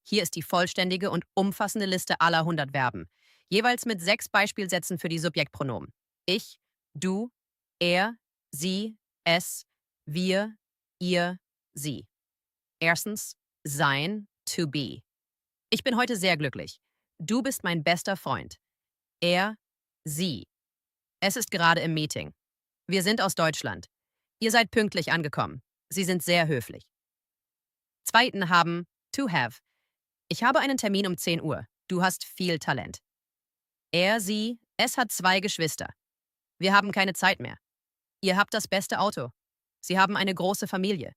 Hier ist die vollständige und umfassende Liste aller 100 Verben, jeweils mit 6 Beispielsätzen für die Subjektpronomen. Ich, du, er, sie, es, wir, ihr, sie. Erstens, sein, to be. Ich bin heute sehr glücklich. Du bist mein bester Freund. Er, sie. Es ist gerade im Meeting. Wir sind aus Deutschland. Ihr seid pünktlich angekommen. Sie sind sehr höflich. Zweiten haben, to have. Ich habe einen Termin um 10 Uhr. Du hast viel Talent. Er, sie, es hat 2 Geschwister. Wir haben keine Zeit mehr. Ihr habt das beste Auto. Sie haben eine große Familie.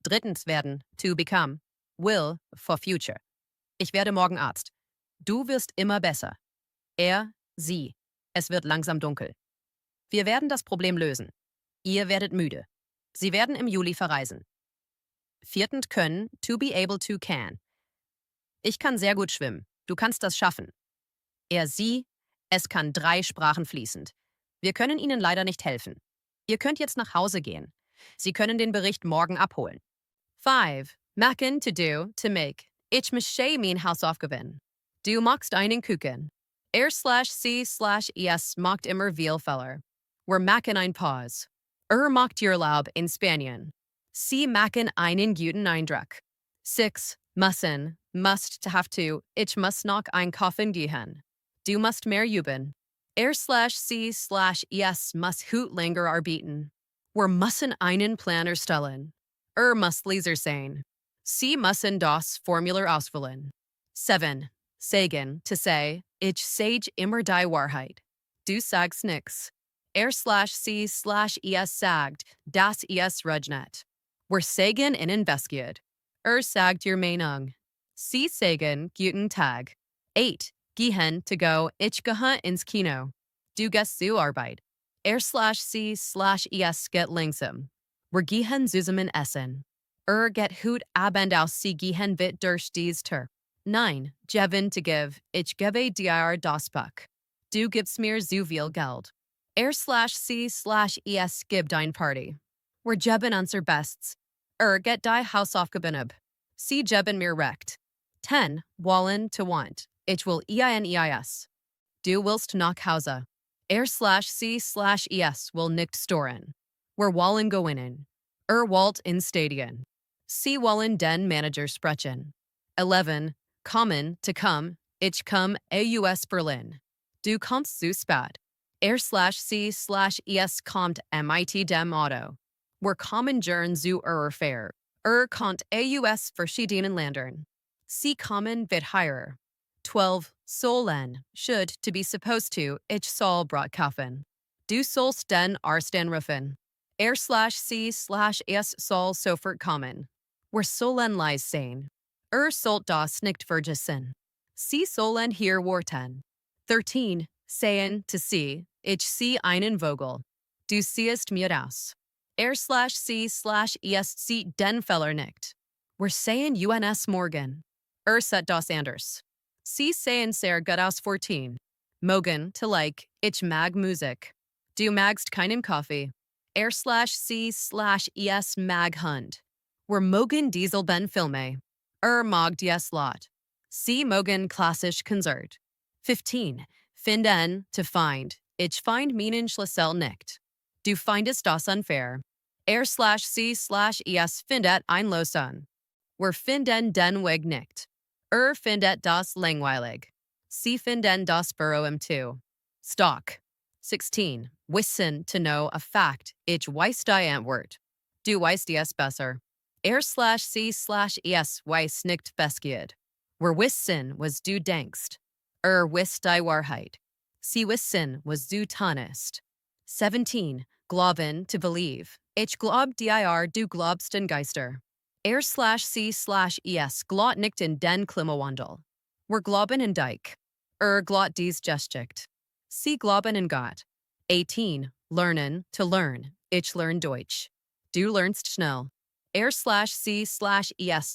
Drittens werden, to become, will, for future. Ich werde morgen Arzt. Du wirst immer besser. Er, sie. Es wird langsam dunkel. Wir werden das Problem lösen. Ihr werdet müde. Sie werden im Juli verreisen. Viertens können, to be able to can. Ich kann sehr gut schwimmen. Du kannst das schaffen. Er, sie, es kann 3 Sprachen fließend. Wir können Ihnen leider nicht helfen. Ihr könnt jetzt nach Hause gehen. Sie können den Bericht morgen abholen. 5. Machen, to do, to make. Ich möchte mein Hausaufgaben. Du machst einen Kuchen. Er/sie/es macht immer viel Fehler. Wir machen ein Pause. Macht Urlaub in Spanien. Sie machen einen guten Eindruck. 6. Müssen, must, to have to. Ich muss noch einkaufen gehen. Du musst mehr üben. Er/sie/es muss heute länger arbeiten. Wir müssen einen Plan erstellen. Muss Leser sein. Sie müssen das Formular ausfüllen. 7. Sagen, to say. Ich sage immer die Wahrheit. Du sagst nix. Er/sie/es sagt, dass es regnet. Wir sagen ihnen Beskied. Sagt ihr Meinung. Sie sagen guten Tag. 8. Gehen, to go. Ich gehe ins Kino. Du gehst zur Arbeit. Er/sie/es geht langsam. Wir gehen zusammen essen. Geht heute Abend aus. Sie gehen weit durch dies Tür. 9. Geben, to give. Ich gebe dir das Buch. Du gibst mir so viel Geld. Er/sie/es gibt ein Party. Wir geben unser Bestes. Get die Hausaufgaben ab. Sie geben mir recht. 10. Wollen, to want. Ich will eins. Du willst nach Hause. Er/sie/es will nicht stören. Wir wollen gewinnen. Wollt in Stadion. Sie wollen den Manager sprechen. 11. Kommen, to come. Ich komme aus Berlin. Du kommst zu spät. Er/sie/es kommt mit dem Auto. Wir kommen gern zu fair. Kommt aus verschiedenen Ländern. Sie kommen weit higher. 12. Sollen, should, to be supposed to. Ich soll Brot kaufen. Du sollst den Arzt anrufen. Er/sie/es soll sofort kommen. Wir sollen leise sein. Sollt das nicht vergessen. Sie sollen hier warten. 13. Sehen, to see. Ich sehe einen Vogel. Du siehst mir aus. Er/sie/es sieht den Fehler nicht. Wir sehen uns morgen. Sieht das anders. Sie sehen sehr gut aus. 14. Mogen, to like. Ich mag Musik. Du magst keinen Kaffee. Er/sie/es mag Hund. Wir mogen Diesel ben Filme. Mag dies Lot. Sie mogen klassisch Konzert. 15. Finden, to find. Ich find meinen Schlüssel nicht. Du findest das unfair. Er/sie/es findet ein Lösung. Wir finden den Weg nicht. Findet das langweilig. Sie finden das Büro im Tu. Stock. 16. Wissen, to know, a fact. Ich weiß die Antwort. Du weißt es besser. Er/sie/es weiß nicht Beskied. Wir wissen, was du denkst. Wisst die Wahrheit. Sie wissen, was du tust. 17. Glauben, to believe. Ich glaub dir, du glaubst den Geister. Er/sie/es glaubt nicht in den Klimawandel. Wir glauben in dich. Glaubt dies Gesticht. Sie glauben in Gott. 18. Lernen, to learn. Ich lerne Deutsch. Du lernst schnell. Er/sie/es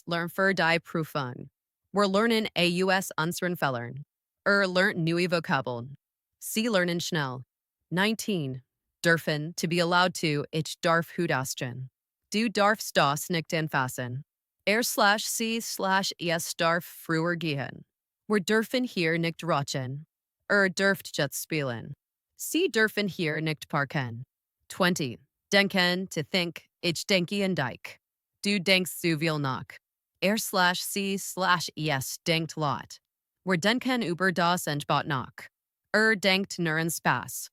lernt für die Prüfung. Wir lernen aus unseren Fehlern. Lernt neue Vokabeln. Sie lernen schnell. 19. Dürfen, to be allowed to. Ich darf Hut ausstehen. Du darfst das nicht anfassen. C/es darf früher gehen. Wir dürfen hier nicht rauchen. Dürft jetzt spielen. Sie dürfen hier nicht parken. 20. Denken, to think, ich denke an dich. Du denkst zu viel nach. C/es denkt laut. Wir denken über das Angebot nach. Denkt nur an Spaß.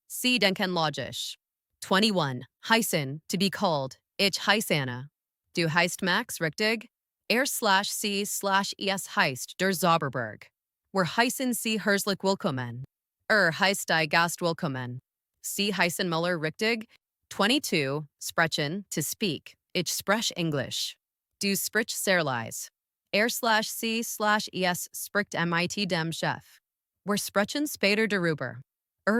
Sie denken logisch. 21. Heißen, to be called. Ich heiße Anna. Du heißt Max, richtig? C/es heißt der Zauberberg. Wir heißen Sie herzlich willkommen. Heißt die Gast willkommen. Sie heißen Müller, richtig? 22. Sprechen, to speak. Ich sprech English. Du sprich sehr leise. C/es spricht mit dem Chef. Wir sprechen später darüber.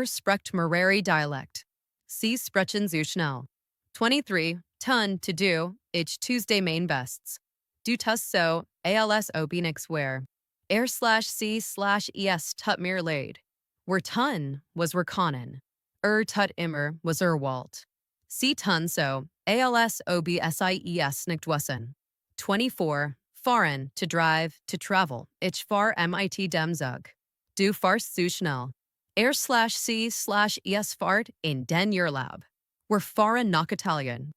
Spricht mehrere Dialekt. Sie sprechen zu schnell. 23. Tun, to do. Ich Tuesday main bests. Du tust so, als ob nix wär. C/es tut mir leid. Wer tun was wir können. Tut immer was Walt. Sie tun so, als ob sies nicht wissen. 24. Fahren, to drive, to travel. Ich fahr mit dem Zug. Du fahrst zu schnell. C/es fahrt in den Urlaub. Wir fahren nach Italien.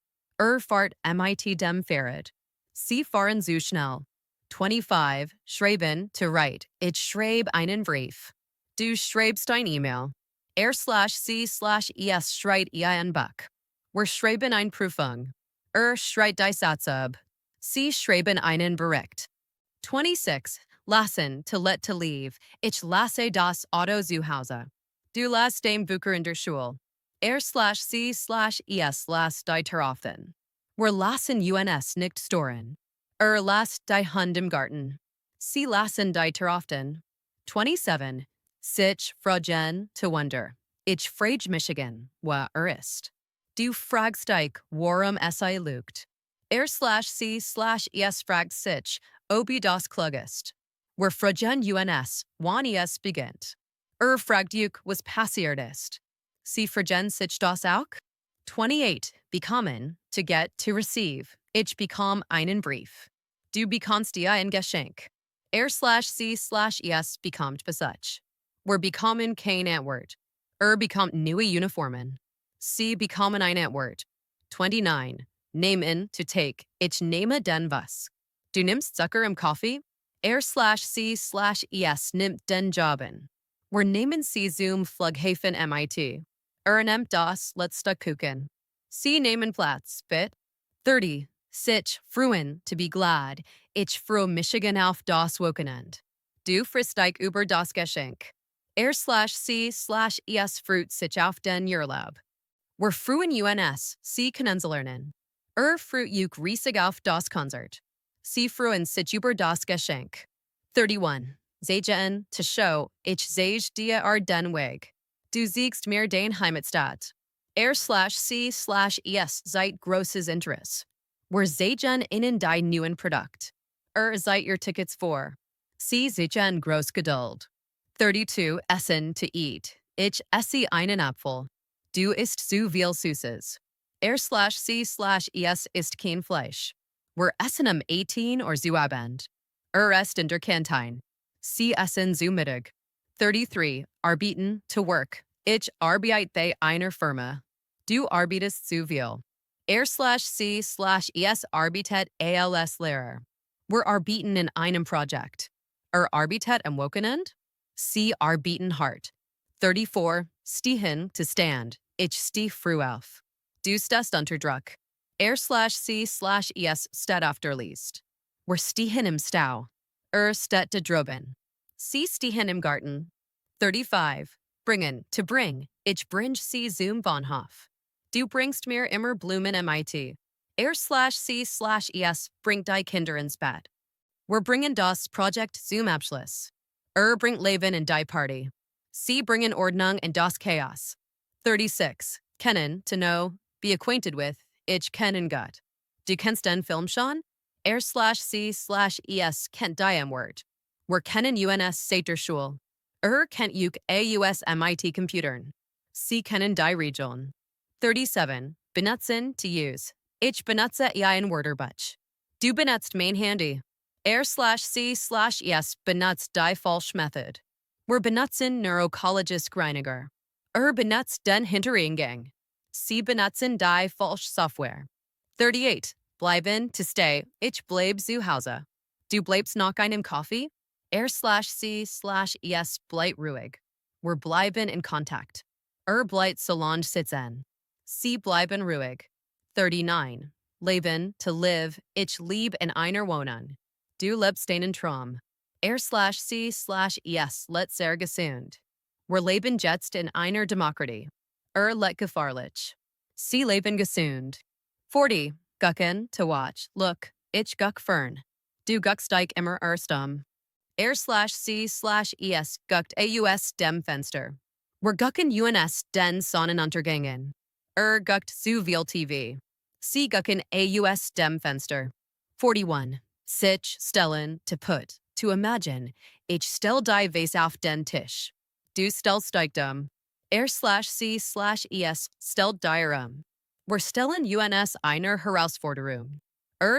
Fahrt mit dem Fahrrad. Sie fahren zu schnell. 25. Schreiben, to write. Ich schreibe einen Brief. Du schreibst ein E-Mail. C/es schreibt ein Buch. Wir schreiben eine Prüfung. Schreibt die Satz ab. Sie schreiben einen Bericht. 26. Lassen, to let, to leave. Ich lasse das Auto zu Hause. Du lässt den Bücher in der Schule. C/es lässt die Tarafen. Wir lassen uns nicht stören. Lasst die Hund im Garten. Sie lassen die Tarafen. 27. Sich fragen, to wonder. Ich frage mich, wa ist. Du fragst dich, warum es lugt. C/es fragt sich, ob das klug ist. Wir fragen uns, wann es beginnt. Fragt dich, was passiert ist. Sie fragen sich das auch? 28. Bekommen, to get, to receive. Ich bekomme einen Brief. Du bekommst dir ein Geschenk. C/es bekommt Besitz. Wir bekommen kein Antwort. Bekommt neue Uniformen. Sie bekommen ein Antwort. 29. Nehmen, to take. Ich nehme den was. Du nimmst Zucker im Kaffee? C/es nimmt den Jobben. Wir nehmen Sie zum Flughafen mit. Nimmt das letzte Kuchen. Sie nehmen Platz, bitte. 30. Sich freuen, to be glad. Ich freue mich auf das Wochenende. Du freust dich über das Geschenk. C/es freut sich auf den Urlaub. Wir freuen uns, Sie kennenzulernen. Freut sich riesig auf das Konzert. Sie freuen sich über das Geschenk. 31. Sehen, to show. Ich sehe dir den Weg. Du siehst mir den Heimatstadt. C/es seid großes Interesse. Wir sehen Ihnen die neuen Produkt. Seid ihr Tickets vor. Sie sehen groß Geduld. 32. Essen, to eat. Ich esse einen Apfel. Du isst zu viel Süßes. C/es ist kein Fleisch. Wir essen am 18 or zu Abend. Esst in der Kantine. Sie essen zu Mittag. 33. Arbeiten, to work. Ich arbeite bei einer Firma. Du arbeitest zu viel. C/es arbeitet als Lehrer. Wir arbeiten in einem Projekt. Arbeitet am Wochenende? Sie arbeiten hart. 34. Stehen, to stand. Ich stehe früh auf. Du stehst unter Druck. C/es steht auf der Liste. Wir stehen im Stau. Steht da droben. Sie stehen im Garten. 35. Bringen, to bring. Ich bring Sie zum Bahnhof. Du bringst mir immer Blumen mit. C/es bringt die Kinder ins Bett. Wir bringen das Projekt zum Abschluss. Bringt Leben in die Party. Sie bringen Ordnung in das Chaos. 36. Kennen, to know, be acquainted with. Ich kennen Gott. Du kennst den Film schon? C/es kennt die am Wort. Wir kennen uns seit der Schule. Kennt juk aus mit Computern. Sie kennen die Region. 37. Benutzen, to use. Ich benutze ein Wörterbuch. Du benutzt mein Handy. C/es benutzt die falsche Method. Wir benutzen neurokologisch Reiniger. Benutzt den Hintereingang. Sie benutzen die falsche Software. 38. Bleiben to stay. Ich bleib zu Hause. Du bleibst nach einem Kaffee? C/es bleibt ruhig. Wir bleiben in Kontakt. Bleibt solange sitzen. Sie bleiben ruhig. 39. Leben, to live. Ich lebe in einer Wohnung. Du lebst einen Traum. C/es let sehr gesund. Wir leben jetzt in einer Demokratie. Let gefahrlich. Sie leben gesund. 40. Gucken, to watch. Look, ich guck fern. Du guckst dich immer erstum. C/es guckt aus dem Fenster. Wir gucken uns den Sonnenuntergangen. Guckt zu viel TV. Sie gucken aus dem Fenster. 41. Sich stellen, to put, to imagine. Ich stell die Vase auf den Tisch. Du stellst dich C/es stellt die Wir stellen uns einer Herausforderung.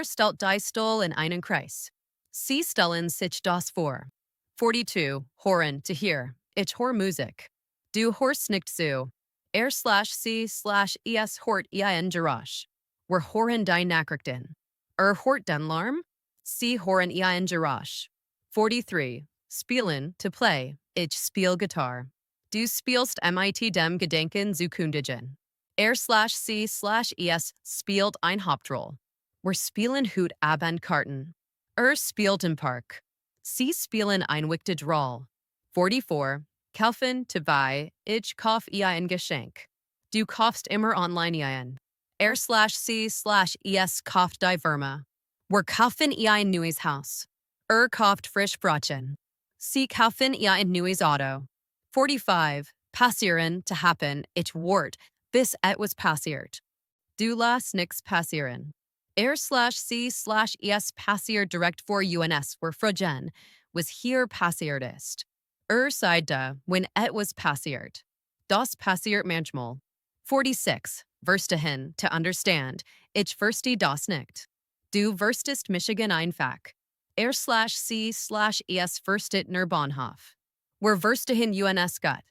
Stellt die Stuhl in einen Kreis. Sie stellen sich das vor. 42. Hören, to hear. Ich hör Musik. Du hörst nicht zu. C/es hört ein Geräusch. Wir hören die Nachrichten. Hört den Lärm? Sie hören ein Geräusch. 43. Spielen, to play. Ich spiel Gitarre. Du spielst mit dem Gedenken zu kündigen. C/es spielt ein Hauptroll. Wir spielen heute Abend Karten. Spielt im Park. Sie spielen ein wichtige Rolle. 44. Kaufen, to buy. Ich kauf ein Geschenk. Du kaufst immer online ein. C/es kauft die Firma. Wir kaufen ein neues Haus. Kauft frisch Brötchen. Sie kaufen ein neues Auto. 45. Passieren, to happen. Ich wart, bis etwas passiert. Du lass nix passieren. C/es passiert direkt vor uns, wir fragen, was hier passiert ist. Seid da, wenn etwas passiert. Das passiert manchmal. 46. Verstehen, to understand. Ich verstehe das nicht. Du verstehst Michigan einfach. C/es versteht nur Bahnhof. Wir verstehen uns gut.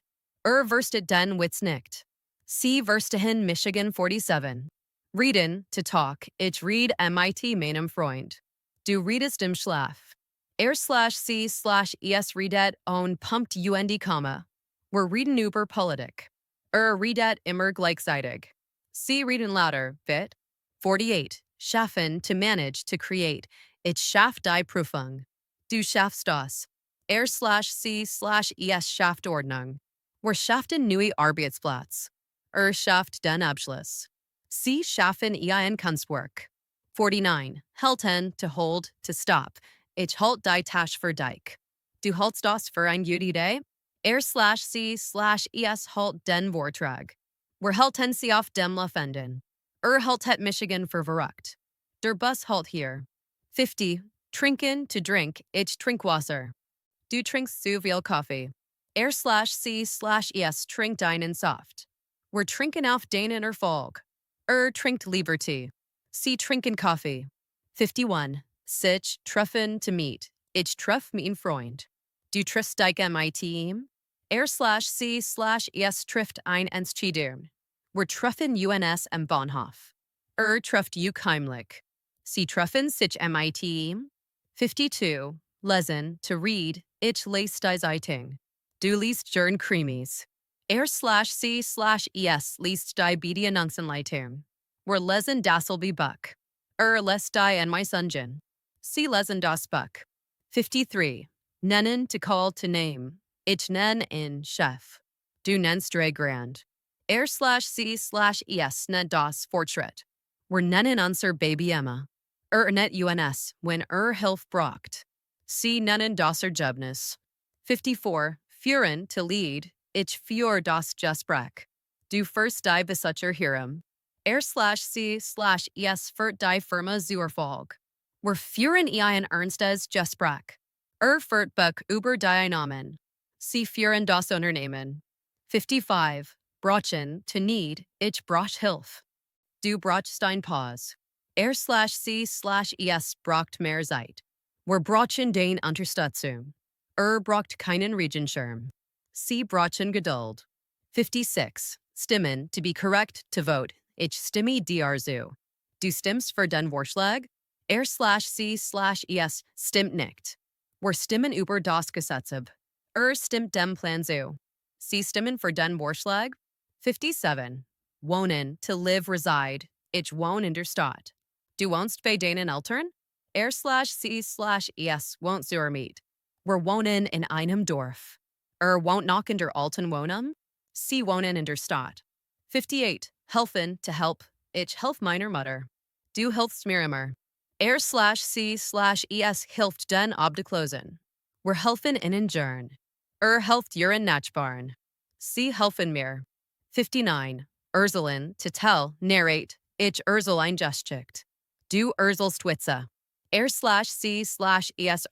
Versteht den Witz nicht. Sie verstehen Michigan 47. Reden, to talk. Ich red mit meinem Freund. Du redest im Schlaf. C/es redet und pumpt die Komma. Wir reden über Politik. Redet immer gleichzeitig. Sie reden lauter, bit. 48. Schaffen, to manage, to create. Ich schaff die Prüfung. Du schaffst das. C/es schafft Ordnung. Wir schaffen neue Arbeitsplatz. Schafft den Abschluss. Sie schaffen ein Kunstwerk. 49. Halten, to hold, to stop. Ich halt die Tasche für dich. Du haltst das für eine gute Idee? C/es halt den Vortrag. Wir halten sie auf dem Laufenden. Haltet Michigan für verrückt. Der Bus halt hier. 50. Trinken, to drink. Ich trink Wasser. Du trinkst zu viel Kaffee. C/es trinkt einen Saft. Wir trinken auf deinen Erfolg. Trinkt lieber Tee. Sie trinken Kaffee. 51. Sich treffen, to meet. Ich treff mein Freund. Du triffst dich mit ihm? C/es trifft ein Entscheidung. Wir treffen uns am Bahnhof. Trifft you heimlich. Sie treffen sich mit ihm? 52. Lesen, to read. Ich lese die Zeitung. Du liest Jern Krimis. C/es liest die Bedienungsanleitung. Wir lesen dasselbe Buch. Lässt die in my Sungen. Sie lesen das Buch. 53. Nennen, to call, to name. Ich nenn in Chef. Du nennst Dre Grand. C/es nennt das Fortschritt. Wir nennen unser Baby Emma. Net uns, wenn Hilf braucht. Sie nennen das Ergebnis. 54. Führen, to lead. Ich führe das Gespräch. Du führst die Besitzer hierum. C/es führt die Firma zu Erfolg. Wir führen ein ernstes Gespräch. Führt Buch über die Einnahmen. Sie führen das Unternehmen. 55. Brauchen, to need. Ich brauch Hilfe. Du brauchst ein Pause. C/es brocht mehr Zeit. Wir brauchen den Unterstützung. Braucht keinen Regenschirm. Sie brauchen Geduld. 56. Stimmen, to be correct, to vote. Ich stimme dir zu. Du stimmst für den Vorschlag? C/es stimmt nicht. Wir stimmen über das Gesetz ab. Stimmt dem Plan zu. Sie stimmen für den Vorschlag? 57. Wohnen, to live, reside. Ich wohne in der Stadt. Du wohnst bei deinen Eltern? C/es wohnt zur Miet. Wir wohnen in einem Dorf. Wohnt noch in der alten Wohnung? Sie wohnen in der Stadt. 58. Helfen, to help. Ich helf meiner Mutter. Du hilfst mir immer. C/es hilft den Obdachlosen. Wir helfen ihnen gern. Helft ihren Nachbarn. Sie helfen mir. 59. Erzählen, to tell, narrate. Ich erzähl ein Geschichte. Du erzählst Witze. C/es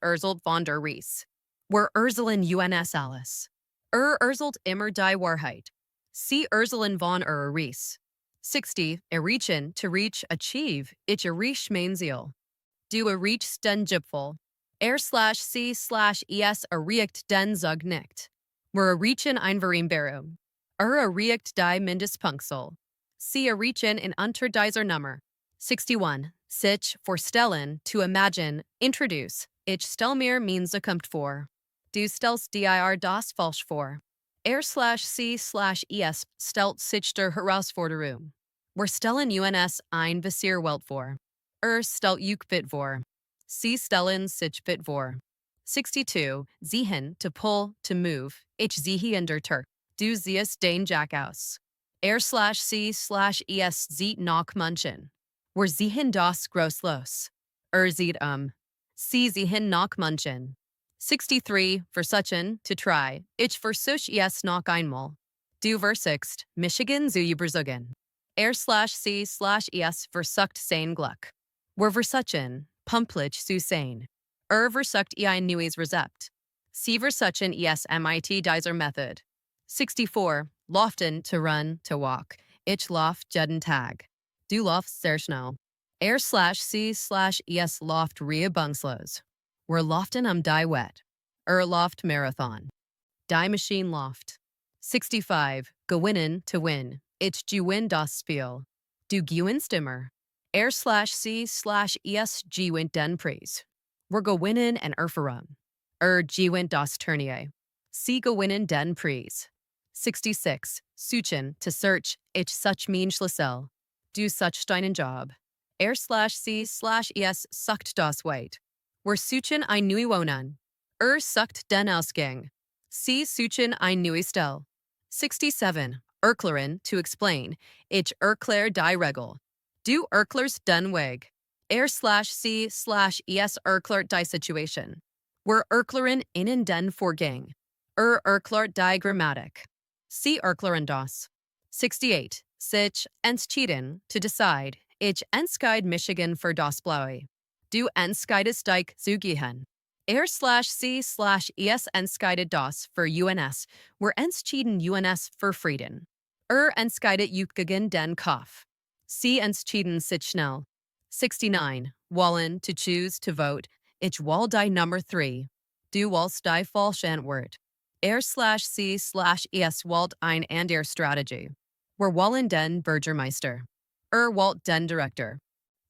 erzählt von der Reis. Wir erzählen uns alles. Erzählt immer die Wahrheit. Sie erzählen von Reis. 60. Erreichen, to reach, achieve. Ich erreich mein Ziel. Du erreichst den Gipfel. C/es erreicht den Zug nicht. Wir erreichen ein Vereinbarung. Erreicht die Mindestpunktzahl. Sie erreichen in unter dieser Nummer. 61. Sich, vorstellen, to imagine, introduce. Ich stell mir meine Zukunft vor. Du stellst dir das falsch vor. C/es stellt sich der Herausforderung. Wir stellen uns ein Visier Welt vor. Stellt euch bit vor. Sie stellen sich bit vor. 62. Sehen, to pull, to move. Ich sehe in der Turk. Du siehst den Jack aus. C/es sieht nach München. Wir sehen das groß los. Sieht Sie sehen nach München. 63. Versuchen, to try. Ich versuch es noch einmal. Du versuchst, Michigan zu überzeugen. C/es versucht sein Glück. Wir versuchen, pünktlich zu sein. Versucht ein neues Rezept. Sie versuchen es mit dieser Method. 64. Laufen, to run, to walk. Ich lauf jeden Tag. Du laufst sehr schnell. C/es lauft reibungslos. Wir laufen die Wett. Lauft Marathon. Die Maschine lauft. 65. Gewinnen, to win. Ich gewinn das Spiel. Du gewinnst immer. C/es gewinnt den Preis. Wir gewinnen en Erfahrung. Gewinnt das Turnier. Sie gewinnen den Preis. 66. Suchen, to search. Ich such mein Schlüssel. Du suchst deinen Job. C/es sucht das Weit. Wir suchen ein neue Wohnung. Sucht den Ausgang. Sie suchen ein neues Stelle. 67. Erklären, to explain. Ich erklär die Regel. Du erklärst den Weg. C/es erklärt die Situation. Wir erklären ihnen den Vorgang. Erklärt die Grammatik. Sie erklären das. 68. Sich entschieden, to decide. Ich entscheide Michigan für das Blaue. Du entscheidest dich zu gehen. C/es entscheidet das für uns. Wir entschieden uns für Frieden. Entscheidet euch gegen den Kauf. Sie entschieden sich schnell. 69. Wollen, to choose, to vote. Ich will die Nummer 3. Du willst die falsche Antwort. C/es wollt ein andere Strategie. Wir wollen den Bürgermeister. Wollt den Director.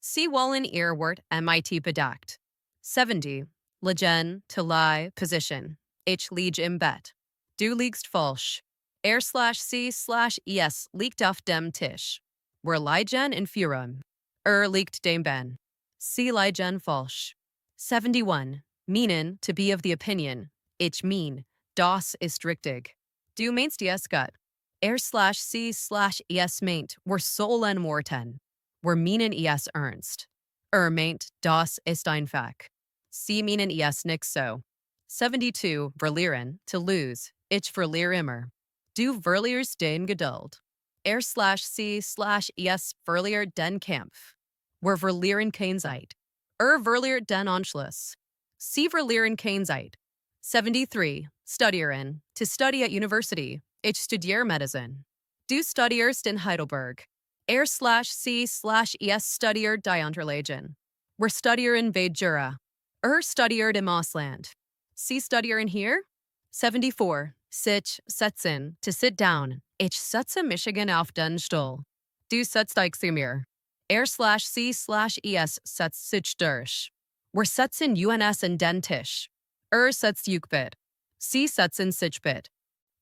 Sie wollen ihr Wort mit bedacht. 70. Liegen, to lie, position. Ich liege im Bett. Du liegst falsch. C/es liegt auf dem Tisch. Wir liegen in Führung. Liegt dem Ben. Sie liegen falsch. 71. Meinen, to be of the opinion. Ich mean, das ist richtig. Du meinst es gut. C/es meint, wir sollen warten. Wir meinen es ernst. Meint, das ist einfach. Sie meinen es nicht so. 72. Verlieren, to lose. Ich verliere immer. Du verlierst den Geduld. C/es verliert den Kampf. Wir verlieren keine Zeit. Verliert den Anschluss. Sie verlieren keine Zeit. 73. Studieren, to study at university. Ich studiere Medicine. Du studierst in Heidelberg. C/es studier die Unterlegen. We're studier in Vejura. Studier im Ausland. Sie studier in here? 74. Sich, setzen, to sit down. Ich setze Michigan auf den Stuhl. Du setzt dich zu mir. C/es setzt sich durch. We're setzen UNS in den Tisch. Setzt Jukbit. Sie setzen sich bit.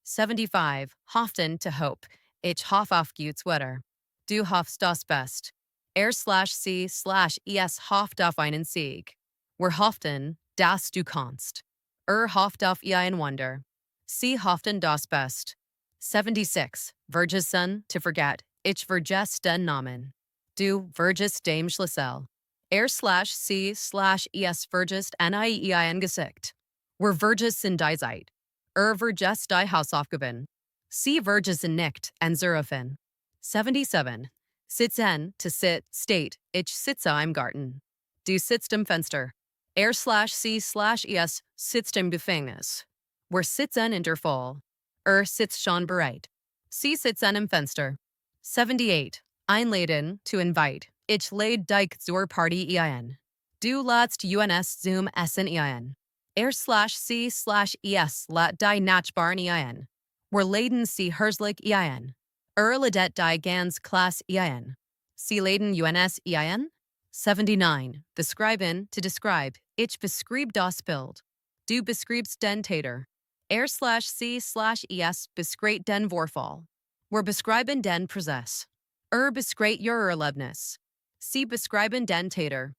75. Hofften to hope. Ich hoff auf gutes Wetter. Du hoffst das Best. C/es hofft auf einen Sieg. We're hofften, dass du kannst. Hofft auf einen Wunder. Sie hofften das Best. 76. Vergessen, to forget. Ich vergesse den Namen. Du vergisst dem Schlüssel. C/es vergisst ein Gesicht. We're vergessen die Zeit. Vergesst die Hausaufgaben. Sie vergessen nicht an Zurücken. 77. Sitzen, to sit, state. Ich sitze im Garten. Du sitzt im Fenster. C/es sitzt im Gefängnis. We're sitzen in der Fall. Sitzt schon bereit. Sie sitzen im Fenster. 78. Einladen, to invite. Ich lade dich zur Party ein. Du ladst uns zum Essen ein. C/es lädt die Nachbarn ein. We're laden sie herzlich ein. Ladet die ganz Klasse ein. Sie laden uns ein? 79. Beschreiben, to describe. Ich beschrieb das Bild. Du beschreibst den Täter. C/es beschreibt den Vorfall. We're beschreiben den Prozess. Beschreibt ihr Erlebnis. Sie beschreiben den Täter.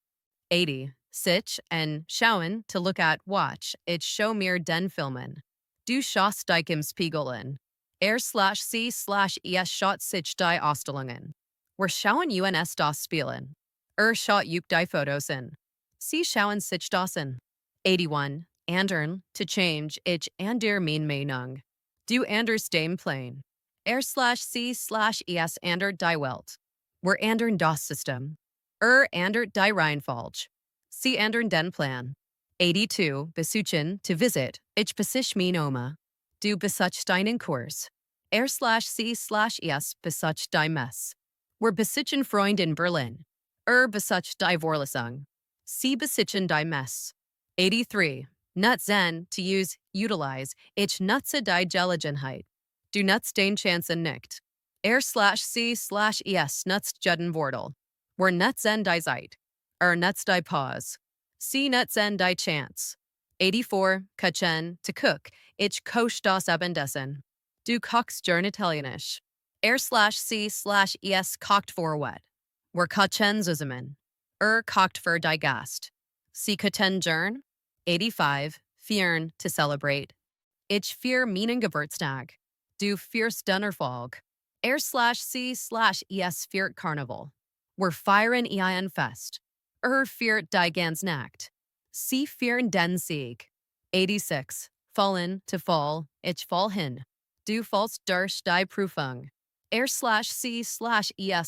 80. Sich and schauen, to look at, watch. Ich schau mir den Filmen. Du schaust dich im Spiegel an. C/es schaut sich die Ausstellungen. We're schauen uns das Spielen. Schaut juk die Fotos an. Sie schauen sich das an. 81. Andern, to change. Ich ander min Meinung. Du anders dem Plan. C/es andert die Welt. We're andern das System. Andert die Reihenfolge. Sie andern den Plan. 82. Besuchen, to visit. Ich besuch min Oma. Du besuchst deinen Kurs. C/es besucht die Mess. We're besuchen Freund in Berlin. Besucht die Vorlesung. Sie besuchen die Mess. 83. Nutzen, to use, utilize. Ich nutze die Gelegenheit. Du nutzt den Chancen nicht. C/es nutzt jeden Wortel. We're nutzen die Zeit. Nutzt die Pause. Sie nutzen die Chance. 84. Kochen, to cook. Ich koch das Abendessen. Du kochst gern Italienisch. C/es kocht vor what? We're kochen zusammen. Kocht für die Gast. Sie kochen gern. 85. Feiern, to celebrate. Ich feier meinen Geburtstag. Du feierst den Erfolg. C/es feiert Carnival. We're feiern ein Fest. Feiert die ganz Nacht. Sie feiern den Sieg. 86. Fallen, to fall. Ich fall hin. Du fallst durch die Prüfung. C/es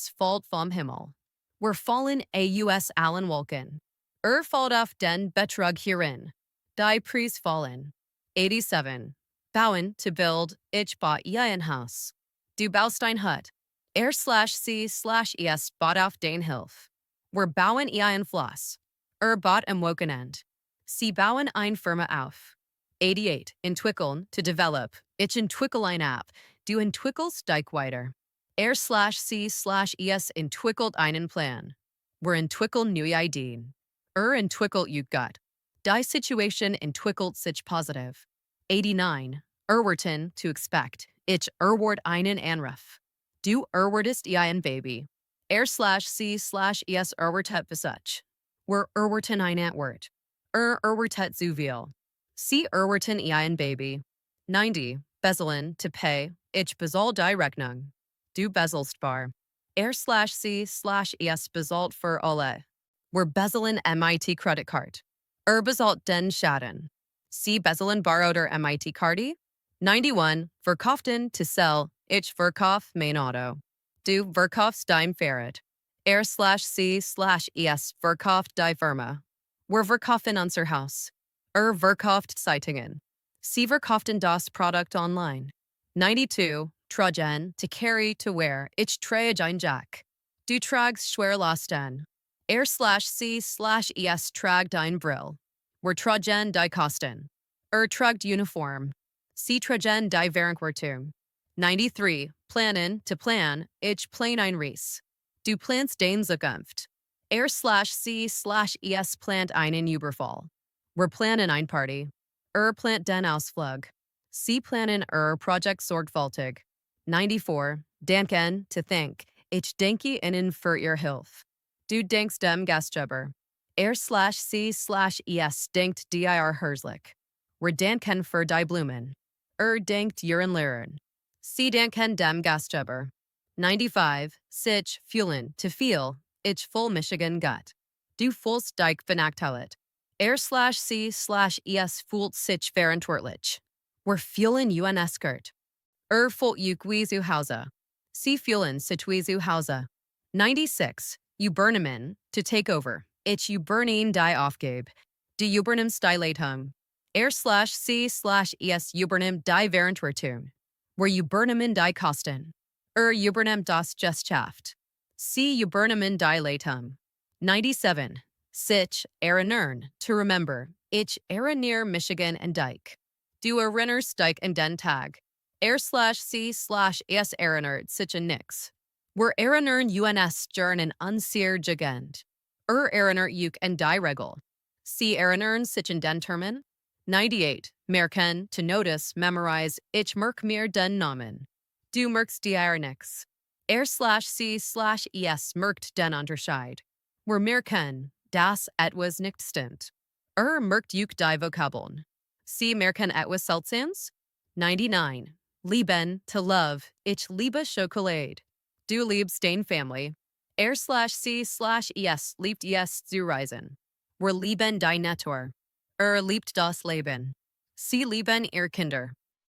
fällt vom Himmel. We're fallen aus allen Wolken. Fällt auf den Betrug hierin. Die Preis fallen. 87. Bauen, to build. Ich baut ein Haus. Du baust ein Hut. C/es baut auf den Hilf. We're bauen ein Floss. Baut am Wochenend. Sie bauen ein Firma auf. 88. Entwickeln, to develop. Ich entwickle ein App. Du entwickelst dich weiter. C/es entwickelt einen Plan. We're entwickeln neue Ideen. Entwickelt you gut. Die Situation entwickelt sich positiv. 89. Erwarten, to expect. Ich erwart einen Anruf. Du erwartest ein Baby. C/es erwartet Besuch. We're erwarten ein Antwort. Erwartet zu viel. Sie erwarten ein Baby. 90. Bezahlen, to pay. Ich bezahl die Rechnung. Du bezahlst bar. C/es bezahlt für alle. We're bezahlen MIT credit card. Bezahlt den Schaden. Sie bezahlen borrowed MIT Cardi. 91. Verkauften, to sell. Ich verkauf mein Auto. Du verkaufst dein Fahrrad. C/es verkauft die Firma. We're verkaufen unser Haus. Verkauft Zeitungen. Sie verkauften das Produkt online. 92. tragen, to carry, to wear, ich trage ein Jack. Du tragst schwer Lasten. C/es tragt ein Brill. Wir tragen die Kosten. Tragt Uniform. Sie tragen die Verantwortung. 93. Planen, to plan, ich plane ein Reis. Du planst den Zukunft. C/es plant einen Überfall. Wir planen ein Party. Plant den Ausflug. Sie planen Projekt sorgfältig. 94. Danken, to think. Ich denke Ihnen für Ihr Hilfe. Du denkst dem Gastgeber. C/es denkt dir herzlich. Wir danken für die Blumen. Denkt Ihren Lehrern. Sie danken dem Gastgeber. 95. Sich, fühlen, to feel. Ich fühl Michigan gut. Du fühlst dich benachteiligt. C/es fühlt sich verantwortlich. Wir fühlen uns gut. Fühlt euch zu Hause. Sie fühlen sich zu Hause. 96. Übernehmen, to take over. Ich übernehme die Aufgabe. Du übernimmst die Leitung. C/es übernimmt die Verantwortung. Wir übernehmen die Kosten. Übernimmt das Gesellschaft. Sie übernehmen die Leitung. 97. Sich erinnern, to remember. Ich erinnere Michigan and dich. Du erinnerst dich an den Tag. C/es erinnert sich an nix. Wir erinnern uns during an unsier Gegend. Erinnert euch an die Regel. Sie erinnern sich an den Termin. 98. Merken, to notice, memorize. Ich merk mir den Namen. Du merkst dir nix. C/es merkt den Unterschied. Wir merken, dass etwas nicht stimmt. Merkt euch die Vokabeln. Sie merken etwas Seltsames. 99. Lieben, to love. Ich liebe Schokolade. Du liebst deine Family. C/es liebt es zu reisen. Wir lieben die Natur. Liebt das Leben. Sie lieben ihr Kinder.